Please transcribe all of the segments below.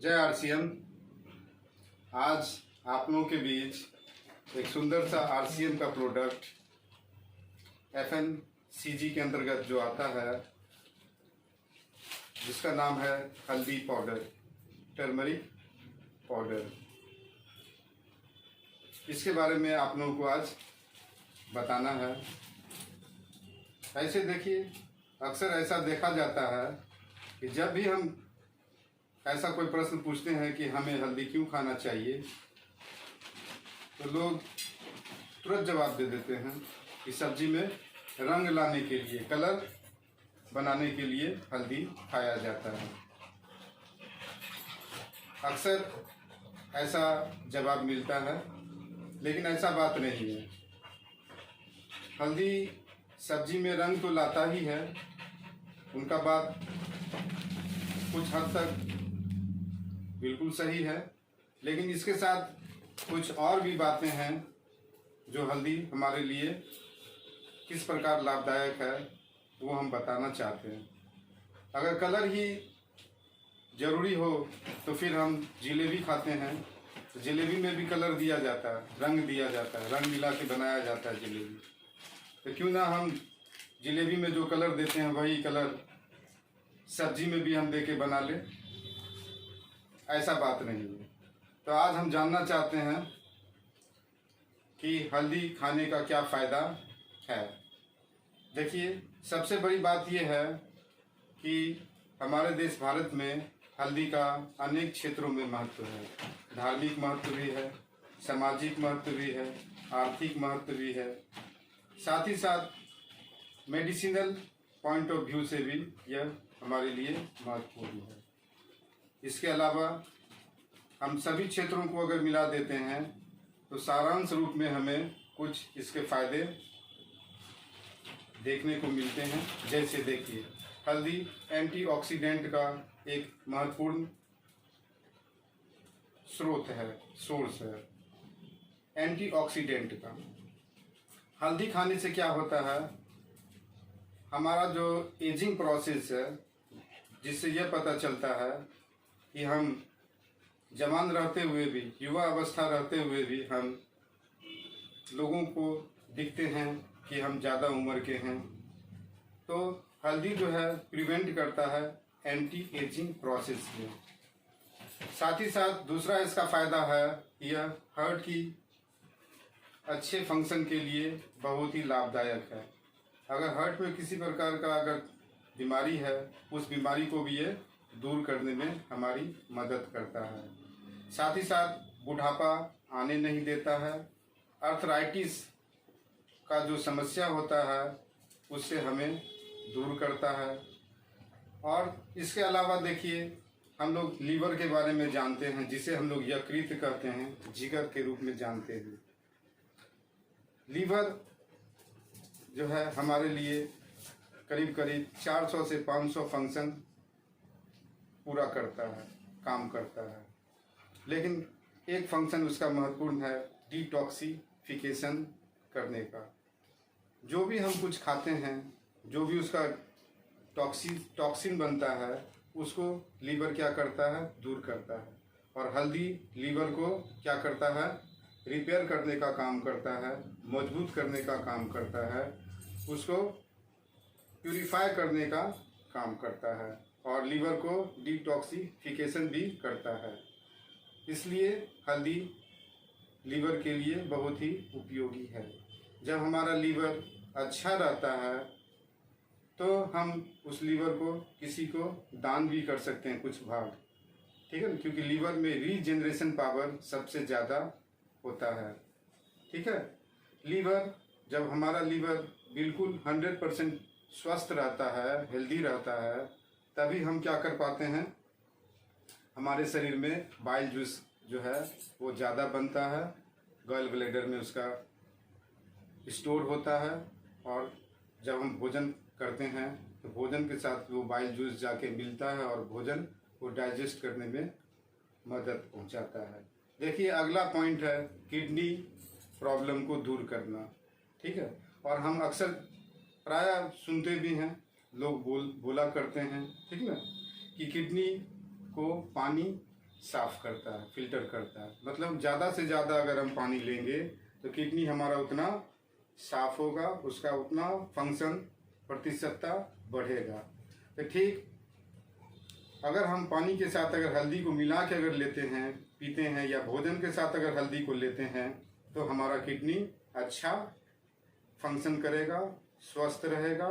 जय आरसीएम। आज आप लोगों के बीच एक सुंदर सा आरसीएम का प्रोडक्ट एफएमसीजी के अंतर्गत जो आता है, जिसका नाम है हल्दी पाउडर, टर्मरिक पाउडर, इसके बारे में आप लोगों को आज बताना है। ऐसे देखिए, अक्सर ऐसा देखा जाता है कि जब भी हम ऐसा कोई प्रश्न पूछते हैं कि हमें हल्दी क्यों खाना चाहिए, तो लोग तुरंत जवाब दे देते हैं कि सब्जी में रंग लाने के लिए, कलर बनाने के लिए हल्दी खाया जाता है। अक्सर ऐसा जवाब मिलता है, लेकिन ऐसा बात नहीं है। हल्दी सब्जी में रंग तो लाता ही है, उनका बात कुछ हद तक बिल्कुल सही है, लेकिन इसके साथ कुछ और भी बातें हैं जो हल्दी हमारे लिए किस प्रकार लाभदायक है, वो हम बताना चाहते हैं। अगर कलर ही ज़रूरी हो तो फिर हम जिलेबी खाते हैं, तो जिलेबी में भी कलर दिया जाता है, रंग दिया जाता है, रंग मिला के बनाया जाता है जिलेबी। तो क्यों ना हम जिलेबी में जो कलर देते हैं वही कलर सब्जी में भी हम दे के बना लें। ऐसा बात नहीं है। तो आज हम जानना चाहते हैं कि हल्दी खाने का क्या फ़ायदा है। देखिए, सबसे बड़ी बात यह है कि हमारे देश भारत में हल्दी का अनेक क्षेत्रों में महत्व है। धार्मिक महत्व भी है, सामाजिक महत्व भी है, आर्थिक महत्व भी है, साथ ही साथ मेडिसिनल पॉइंट ऑफ व्यू से भी यह हमारे लिए महत्वपूर्ण है। इसके अलावा हम सभी क्षेत्रों को अगर मिला देते हैं तो सारांश रूप में हमें कुछ इसके फायदे देखने को मिलते हैं। जैसे देखिए, हल्दी एंटीऑक्सीडेंट का एक महत्वपूर्ण स्रोत है, सोर्स है एंटीऑक्सीडेंट का। हल्दी खाने से क्या होता है, हमारा जो एजिंग प्रोसेस है, जिससे यह पता चलता है कि हम जवान रहते हुए भी, युवा अवस्था रहते हुए भी हम लोगों को दिखते हैं कि हम ज़्यादा उम्र के हैं। तो हल्दी जो है प्रिवेंट करता है एंटी एजिंग प्रोसेस में। साथ ही साथ दूसरा इसका फ़ायदा है, यह हार्ट की अच्छे फंक्शन के लिए बहुत ही लाभदायक है। अगर हार्ट में किसी प्रकार का अगर बीमारी है, उस बीमारी को भी ये दूर करने में हमारी मदद करता है। साथ ही साथ बुढ़ापा आने नहीं देता है। आर्थराइटिस का जो समस्या होता है उससे हमें दूर करता है। और इसके अलावा देखिए, हम लोग लीवर के बारे में जानते हैं, जिसे हम लोग यकृत कहते हैं, जिगर के रूप में जानते हैं। लीवर जो है हमारे लिए करीब करीब 400 से 500 फंक्शन पूरा करता है, काम करता है। लेकिन एक फंक्शन उसका महत्वपूर्ण है, डिटॉक्सिफिकेशन करने का। जो भी हम कुछ खाते हैं, जो भी उसका टॉक्सिन बनता है, उसको लीवर क्या करता है, दूर करता है। और हल्दी लीवर को क्या करता है, रिपेयर करने का काम करता है, मजबूत करने का काम करता है, उसको प्यूरिफाई करने का काम करता है, और लीवर को डिटॉक्सिफिकेशन भी करता है। इसलिए हल्दी लीवर के लिए बहुत ही उपयोगी है। जब हमारा लीवर अच्छा रहता है तो हम उस लीवर को किसी को दान भी कर सकते हैं, कुछ भाग, ठीक है ना, क्योंकि लीवर में रीजनरेशन पावर सबसे ज़्यादा होता है। ठीक है, लीवर, जब हमारा लीवर बिल्कुल 100% स्वस्थ रहता है, हेल्दी रहता है, तभी हम क्या कर पाते हैं, हमारे शरीर में बाइल जूस जो है वो ज़्यादा बनता है, गॉल ब्लैडर में उसका स्टोर होता है, और जब हम भोजन करते हैं तो भोजन के साथ वो बाइल जूस जाके मिलता है और भोजन को डाइजेस्ट करने में मदद पहुंचाता है। देखिए, अगला पॉइंट है किडनी प्रॉब्लम को दूर करना। ठीक है, और हम अक्सर प्रायः सुनते भी हैं, लोग बोला करते हैं, ठीक ना, कि किडनी को पानी साफ करता है, फिल्टर करता है। मतलब ज़्यादा से ज़्यादा अगर हम पानी लेंगे तो किडनी हमारा उतना साफ होगा, उसका उतना फंक्शन प्रतिशतता बढ़ेगा। तो ठीक अगर हम पानी के साथ अगर हल्दी को मिला के अगर लेते हैं, पीते हैं, या भोजन के साथ अगर हल्दी को लेते हैं तो हमारा किडनी अच्छा फंक्शन करेगा, स्वस्थ रहेगा,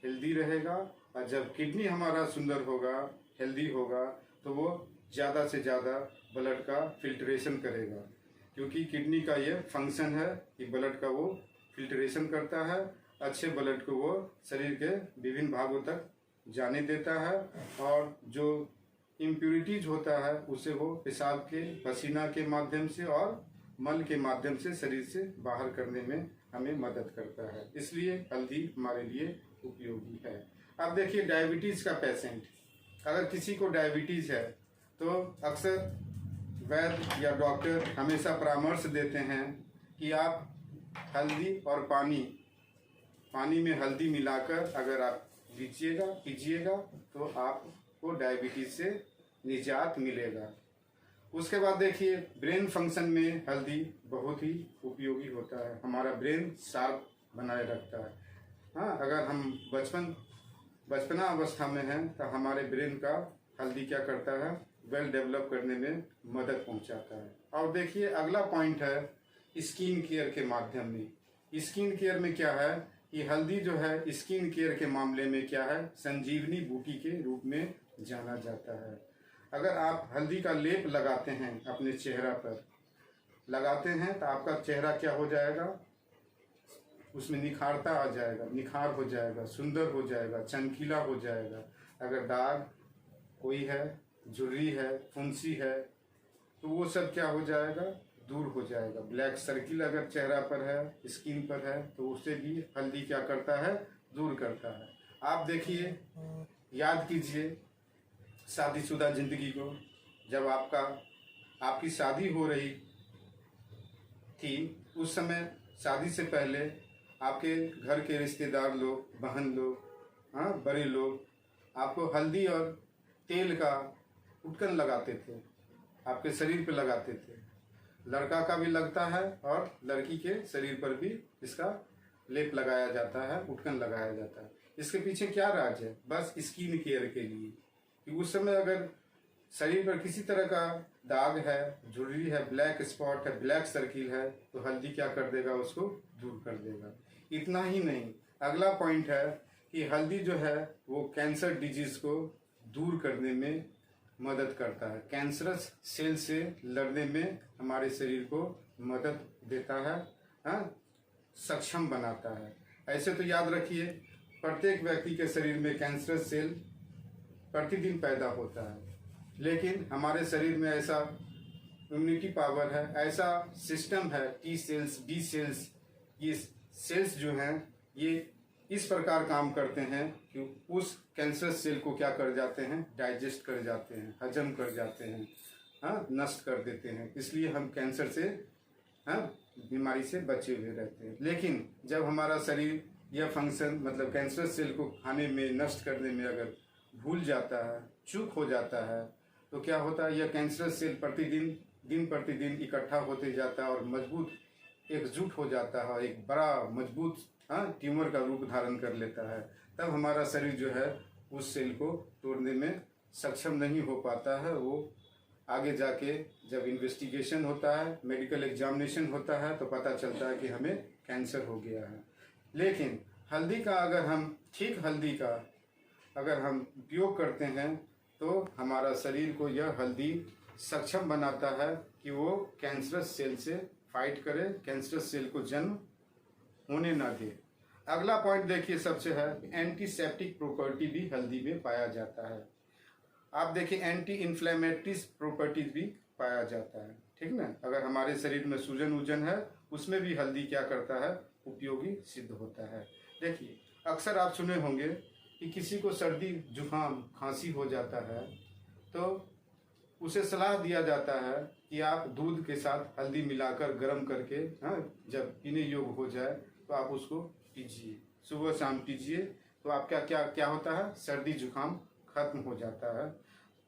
हेल्दी रहेगा। और जब किडनी हमारा सुंदर होगा, हेल्दी होगा, तो वो ज़्यादा से ज़्यादा ब्लड का फिल्ट्रेशन करेगा, क्योंकि किडनी का ये फंक्शन है कि ब्लड का वो फिल्ट्रेशन करता है, अच्छे ब्लड को वो शरीर के विभिन्न भागों तक जाने देता है, और जो इम्प्यूरिटीज होता है उसे वो पेशाब के, पसीना के माध्यम से और मल के माध्यम से शरीर से बाहर करने में हमें मदद करता है। इसलिए हल्दी हमारे लिए उपयोगी है। अब देखिए डायबिटीज़ का पेशेंट, अगर किसी को डायबिटीज़ है तो अक्सर वैद्य या डॉक्टर हमेशा परामर्श देते हैं कि आप हल्दी और पानी में हल्दी मिलाकर अगर आप पीजिएगा तो आपको डायबिटीज से निजात मिलेगा। उसके बाद देखिए ब्रेन फंक्शन में हल्दी बहुत ही उपयोगी होता है, हमारा ब्रेन शार्प बनाए रखता है। हाँ, अगर हम बचपना अवस्था में हैं तो हमारे ब्रेन का हल्दी क्या करता है, वेल डेवलप करने में मदद पहुंचाता है। और देखिए अगला पॉइंट है स्किन केयर के माध्यम में। स्किन केयर में क्या है कि हल्दी जो है स्किन केयर के मामले में क्या है, संजीवनी बूटी के रूप में जाना जाता है। अगर आप हल्दी का लेप लगाते हैं, अपने चेहरा पर लगाते हैं, तो आपका चेहरा क्या हो जाएगा, उसमें निखारता आ जाएगा, निखार हो जाएगा, सुंदर हो जाएगा, चमकीला हो जाएगा। अगर दाग कोई है, झुर्री है, फुंसी है, तो वो सब क्या हो जाएगा, दूर हो जाएगा। ब्लैक सर्किल अगर चेहरा पर है, स्किन पर है, तो उसे भी हल्दी क्या करता है, दूर करता है। आप देखिए, याद कीजिए शादीशुदा जिंदगी को, जब आपकी शादी हो रही थी, उस समय शादी से पहले आपके घर के रिश्तेदार लोग, बहन लोग, हाँ, बड़े लोग आपको हल्दी और तेल का उटकन लगाते थे, आपके शरीर पे लगाते थे। लड़का का भी लगता है और लड़की के शरीर पर भी इसका लेप लगाया जाता है, उटकन लगाया जाता है। इसके पीछे क्या राज है, बस स्किन केयर के लिए, कि उस समय अगर शरीर पर किसी तरह का दाग है, झुर्री है, ब्लैक स्पॉट है, ब्लैक सर्किल है, तो हल्दी क्या कर देगा, उसको दूर कर देगा। इतना ही नहीं, अगला पॉइंट है कि हल्दी जो है वो कैंसर डिजीज को दूर करने में मदद करता है, कैंसरस सेल से लड़ने में हमारे शरीर को मदद देता है, हाँ, सक्षम बनाता है। ऐसे तो याद रखिए, प्रत्येक व्यक्ति के शरीर में कैंसरस सेल प्रतिदिन पैदा होता है, लेकिन हमारे शरीर में ऐसा इम्यूनिटी पावर है, ऐसा सिस्टम है, टी सेल्स, बी सेल्स, ये सेल्स जो हैं ये इस प्रकार काम करते हैं कि उस कैंसर सेल को क्या कर जाते हैं, डाइजेस्ट कर जाते हैं, हजम कर जाते हैं, हाँ, नष्ट कर देते हैं। इसलिए हम कैंसर से, हाँ, बीमारी से बचे हुए रहते हैं। लेकिन जब हमारा शरीर यह फंक्शन, मतलब कैंसर सेल को खाने में, नष्ट करने में अगर भूल जाता है, चूक हो जाता है, तो क्या होता है, यह कैंसर सेल दिन प्रतिदिन इकट्ठा होते जाता है और मजबूत एकजुट हो जाता है, एक बड़ा मजबूत, हाँ, ट्यूमर का रूप धारण कर लेता है। तब हमारा शरीर जो है उस सेल को तोड़ने में सक्षम नहीं हो पाता है। वो आगे जाके जब इन्वेस्टिगेशन होता है, मेडिकल एग्जामिनेशन होता है, तो पता चलता है कि हमें कैंसर हो गया है। लेकिन हल्दी का अगर हम ठीक हल्दी का अगर हम उपयोग करते हैं तो हमारा शरीर को यह हल्दी सक्षम बनाता है कि वो कैंसरस सेल से फाइट करे, कैंसरस सेल को जन्म होने ना दे। अगला पॉइंट देखिए, सबसे है एंटीसेप्टिक प्रॉपर्टी भी हल्दी में पाया जाता है। आप देखिए एंटी इन्फ्लेमेटरी प्रॉपर्टीज भी पाया जाता है, ठीक ना। अगर हमारे शरीर में सूजन वूजन है, उसमें भी हल्दी क्या करता है, उपयोगी सिद्ध होता है। देखिए अक्सर आप सुने होंगे कि किसी को सर्दी जुकाम खांसी हो जाता है तो उसे सलाह दिया जाता है कि आप दूध के साथ हल्दी मिलाकर गर्म करके, हाँ, जब पीने योग्य हो जाए तो आप उसको पीजिए, सुबह शाम पीजिए, तो आपका क्या क्या होता है, सर्दी जुकाम खत्म हो जाता है।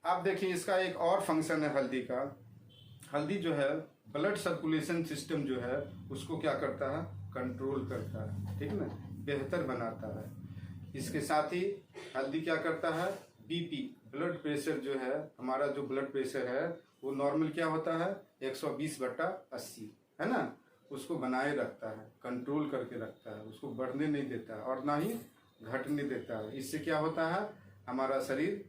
आप देखिए इसका एक और फंक्शन है हल्दी का। हल्दी जो है ब्लड सर्कुलेशन सिस्टम जो है उसको क्या करता है, कंट्रोल करता है, ठीक ना, बेहतर बनाता है। इसके साथ ही हल्दी क्या करता है, बीपी ब्लड प्रेशर जो है, हमारा जो ब्लड प्रेशर है वो नॉर्मल क्या होता है 120/80, है ना, उसको बनाए रखता है, कंट्रोल करके रखता है, उसको बढ़ने नहीं देता है और ना ही घटने देता है। इससे क्या होता है, हमारा शरीर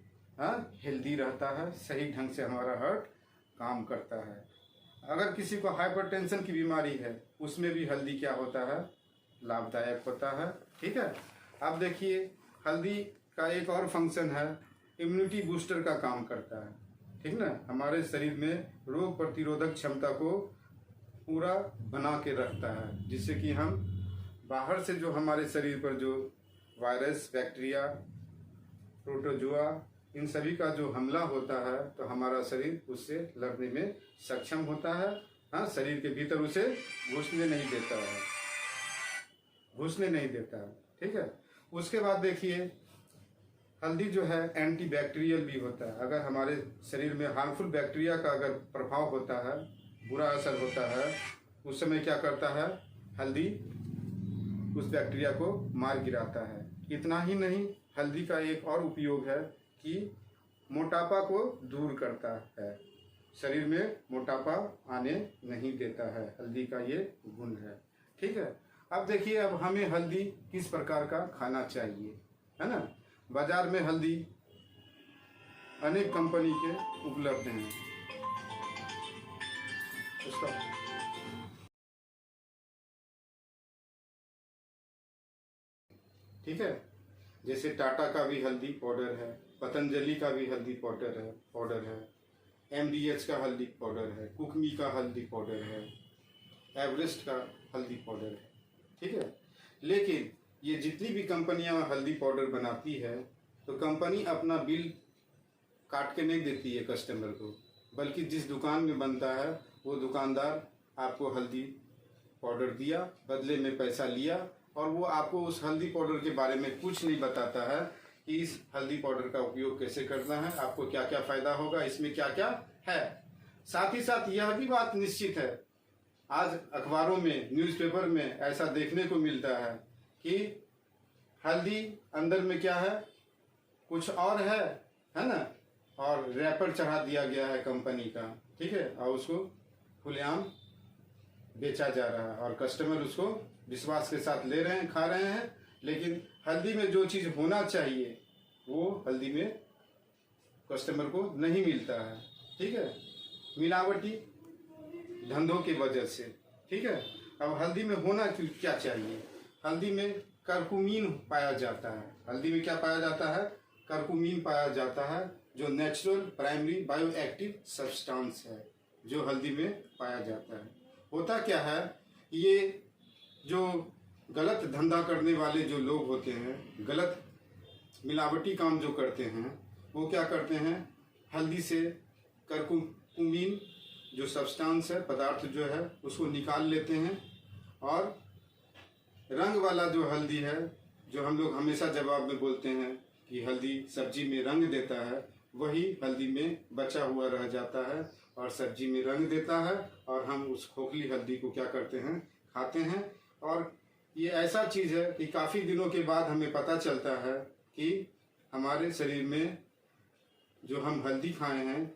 हेल्दी रहता है, सही ढंग से हमारा हार्ट काम करता है। अगर किसी को हाइपरटेंशन की बीमारी है उसमें भी हल्दी क्या होता है, लाभदायक होता है, ठीक है। अब देखिए हल्दी का एक और फंक्शन है, इम्यूनिटी बूस्टर का काम करता है, ठीक ना, हमारे शरीर में रोग प्रतिरोधक क्षमता को पूरा बना के रखता है, जिससे कि हम बाहर से जो हमारे शरीर पर जो वायरस, बैक्टीरिया, प्रोटोजोआ, इन सभी का जो हमला होता है तो हमारा शरीर उससे लड़ने में सक्षम होता है। हाँ, शरीर के भीतर उसे घुसने नहीं देता है, ठीक है। उसके बाद देखिए हल्दी जो है एंटी बैक्टीरियल भी होता है। अगर हमारे शरीर में हार्मफुल बैक्टीरिया का अगर प्रभाव होता है, बुरा असर होता है, उस समय क्या करता है, हल्दी उस बैक्टीरिया को मार गिराता है। इतना ही नहीं, हल्दी का एक और उपयोग है कि मोटापा को दूर करता है, शरीर में मोटापा आने नहीं देता है, हल्दी का ये गुण है, ठीक है। अब देखिए अब हमें हल्दी किस प्रकार का खाना चाहिए, है ना। बाजार में हल्दी अनेक कंपनी के उपलब्ध हैं, उसका ठीक है, जैसे टाटा का भी हल्दी पाउडर है, पतंजलि का भी हल्दी पाउडर है, MDH का हल्दी पाउडर है, कुकमी का हल्दी पाउडर है, एवरेस्ट का हल्दी पाउडर है, ठीक है। लेकिन ये जितनी भी कंपनियां हल्दी पाउडर बनाती है तो कंपनी अपना बिल काट के नहीं देती है कस्टमर को, बल्कि जिस दुकान में बनता है वो दुकानदार आपको हल्दी पाउडर दिया, बदले में पैसा लिया, और वो आपको उस हल्दी पाउडर के बारे में कुछ नहीं बताता है कि इस हल्दी पाउडर का उपयोग कैसे करना है, आपको क्या क्या फायदा होगा, इसमें क्या क्या है। साथ ही साथ यह भी बात निश्चित है, आज अखबारों में, न्यूज़पेपर में ऐसा देखने को मिलता है कि हल्दी अंदर में क्या है, कुछ और है ना, और रैपर चढ़ा दिया गया है कंपनी का, ठीक है, और उसको खुलेआम बेचा जा रहा है और कस्टमर उसको विश्वास के साथ ले रहे हैं, खा रहे हैं। लेकिन हल्दी में जो चीज़ होना चाहिए वो हल्दी में कस्टमर को नहीं मिलता है, ठीक है, मिलावटी धंधों की वजह से, ठीक है। अब हल्दी में होना क्या चाहिए, हल्दी में करकुमिन पाया जाता है। हल्दी में क्या पाया जाता है, करकुमिन पाया जाता है, जो नेचुरल प्राइमरी बायोएक्टिव सब्सटेंस है जो हल्दी में पाया जाता है। होता क्या है, ये जो गलत धंधा करने वाले जो लोग होते हैं, गलत मिलावटी काम जो करते हैं, वो क्या करते हैं, हल्दी से करकुमिन जो सब्सटेंस है, पदार्थ जो है, उसको निकाल लेते हैं, और रंग वाला जो हल्दी है, जो हम लोग हमेशा जवाब में बोलते हैं कि हल्दी सब्जी में रंग देता है, वही हल्दी में बचा हुआ रह जाता है और सब्जी में रंग देता है, और हम उस खोखली हल्दी को क्या करते हैं, खाते हैं। और ये ऐसा चीज़ है कि काफ़ी दिनों के बाद हमें पता चलता है कि हमारे शरीर में जो हम हल्दी खाए हैं,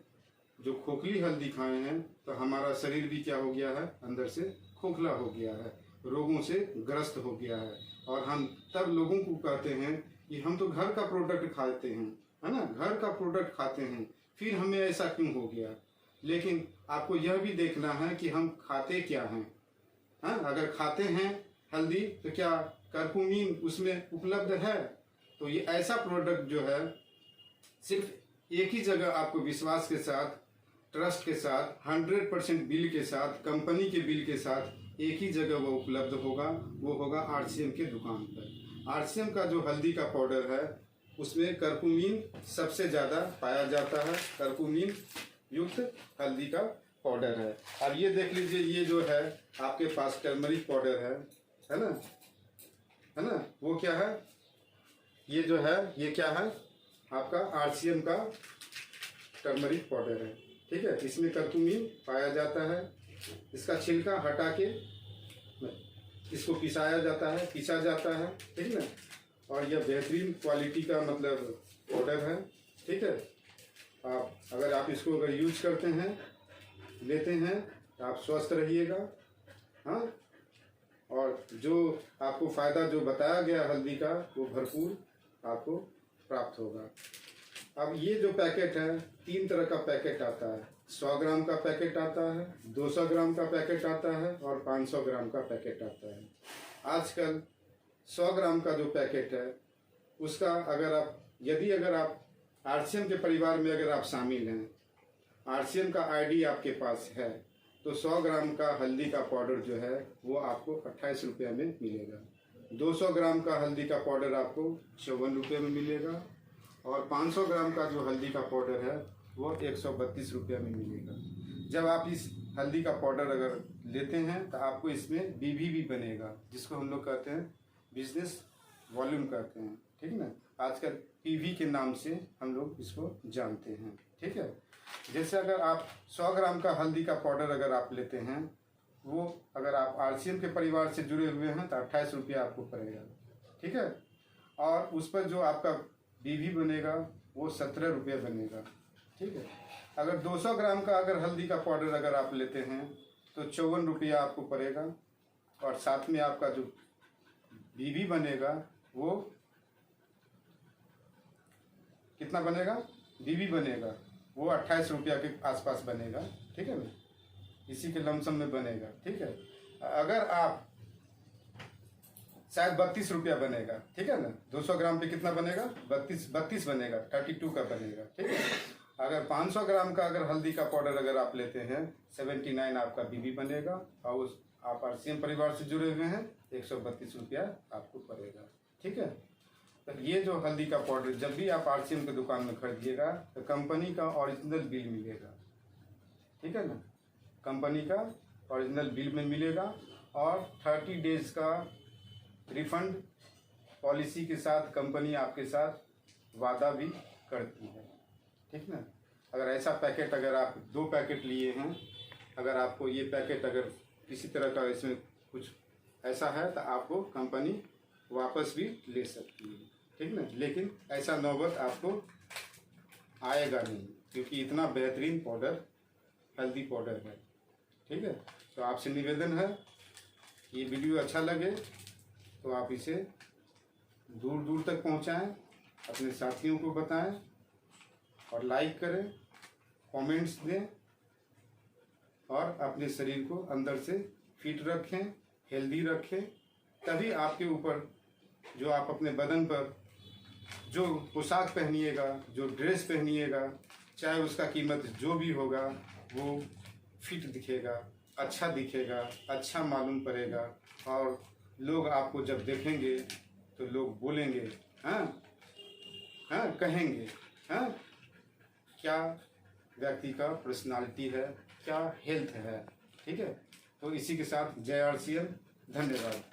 जो खोखली हल्दी खाए हैं, तो हमारा शरीर भी क्या हो गया है, अंदर से खोखला हो गया है, रोगों से ग्रस्त हो गया है। और हम तब लोगों को कहते हैं कि हम तो घर का प्रोडक्ट खाते हैं, है ना, घर का प्रोडक्ट खाते हैं, फिर हमें ऐसा क्यों हो गया। लेकिन आपको यह भी देखना है कि हम खाते क्या हैं। हाँ, अगर खाते हैं हल्दी तो क्या करकुमिन उसमें उपलब्ध है। तो ये ऐसा प्रोडक्ट जो है सिर्फ एक ही जगह आपको विश्वास के साथ, ट्रस्ट के साथ, 100% बिल के साथ, कंपनी के बिल के साथ एक ही जगह वो उपलब्ध होगा, वो होगा RCM के दुकान पर। RCM का जो हल्दी का पाउडर है उसमें करकुमिन सबसे ज़्यादा पाया जाता है, करकुमिन युक्त हल्दी का पाउडर है। अब ये देख लीजिए, ये जो है आपके पास टर्मरिक पाउडर है ना, वो क्या है, ये जो है, ये क्या है, आपका RCM का टर्मरिक पाउडर है, ठीक है। इसमें कर्कुमिन पाया जाता है। इसका छिलका हटा के इसको पीसा जाता है, ठीक है। और यह बेहतरीन क्वालिटी का मतलब पाउडर है, ठीक है। अगर आप इसको अगर यूज करते हैं, लेते हैं, तो आप स्वस्थ रहिएगा, हाँ। और जो आपको फ़ायदा जो बताया गया हल्दी का, वो भरपूर आपको प्राप्त होगा। अब ये जो पैकेट है, 3 तरह का पैकेट आता है। 100 ग्राम का पैकेट आता है, 200 ग्राम का पैकेट आता है और 500 ग्राम का पैकेट आता है। आजकल 100 ग्राम का जो पैकेट है, उसका अगर आप आरसीएम के परिवार में अगर आप शामिल हैं, आरसीएम का आईडी आपके पास है, तो 100 ग्राम का हल्दी का पाउडर जो है वो आपको 28 रुपये में मिलेगा। 200 ग्राम का हल्दी का पाउडर आपको 54 रुपये में मिलेगा और 500 ग्राम का जो हल्दी का पाउडर है वो 132 रुपये में मिलेगा। जब आप इस हल्दी का पाउडर अगर लेते हैं तो आपको इसमें बीवी भी बनेगा, जिसको हम लोग कहते हैं बिजनेस वॉल्यूम कहते हैं, ठीक है ना। आजकल पीवी के नाम से हम लोग इसको जानते हैं, ठीक है। जैसे अगर आप 100 ग्राम का हल्दी का पाउडर अगर आप लेते हैं, वो अगर आप आरसीएम के परिवार से जुड़े हुए हैं तो 28 रुपये आपको पड़ेगा, ठीक है। और उस पर जो आपका बीवी बनेगा वो 17 रुपये बनेगा, ठीक है। अगर 200 ग्राम का अगर हल्दी का पाउडर अगर आप लेते हैं तो 54 रुपया आपको पड़ेगा और साथ में आपका जो बीवी बनेगा वो कितना बनेगा, बीवी बनेगा वो 28 रुपया के आसपास बनेगा, ठीक है ना। इसी के लमसम में बनेगा, ठीक है। अगर आप शायद 32 रुपया बनेगा, ठीक है ना। 200 ग्राम पे कितना बनेगा, 32 बनेगा, 32 का बनेगा, ठीक है। अगर 500 ग्राम का अगर हल्दी का पाउडर अगर आप लेते हैं, 79 आपका बीबी बनेगा और उस आप आरसीएम परिवार से जुड़े हुए हैं, 132 रुपया आपको पड़ेगा, ठीक है। तो ये जो हल्दी का पाउडर जब भी आप आरसीएम की दुकान में खरीदिएगा तो कंपनी का ओरिजिनल बिल मिलेगा, ठीक है ना। कंपनी का ओरिजिनल बिल में मिलेगा और 30 डेज का रिफंड पॉलिसी के साथ कंपनी आपके साथ वादा भी करती है, ठीक ना। अगर ऐसा पैकेट अगर आप 2 पैकेट लिए हैं, अगर आपको ये पैकेट अगर किसी तरह का इसमें कुछ ऐसा है तो आपको कंपनी वापस भी ले सकती है, ठीक ना। लेकिन ऐसा नौबत आपको आएगा नहीं, क्योंकि इतना बेहतरीन पाउडर हल्दी पाउडर है, ठीक है। तो आपसे निवेदन है, ये वीडियो अच्छा लगे तो आप इसे दूर दूर तक पहुंचाएं, अपने साथियों को बताएं और लाइक करें, कमेंट्स दें और अपने शरीर को अंदर से फिट रखें, हेल्दी रखें। तभी आपके ऊपर जो आप अपने बदन पर जो पोशाक पहनिएगा, जो ड्रेस पहनिएगा, चाहे उसका कीमत जो भी होगा, वो फिट दिखेगा, अच्छा दिखेगा, अच्छा मालूम पड़ेगा और लोग आपको जब देखेंगे तो लोग बोलेंगे, हाँ हाँ कहेंगे, हाँ क्या व्यक्ति का पर्सनालिटी है, क्या हेल्थ है, ठीक है। तो इसी के साथ जय आरसीएम, धन्यवाद।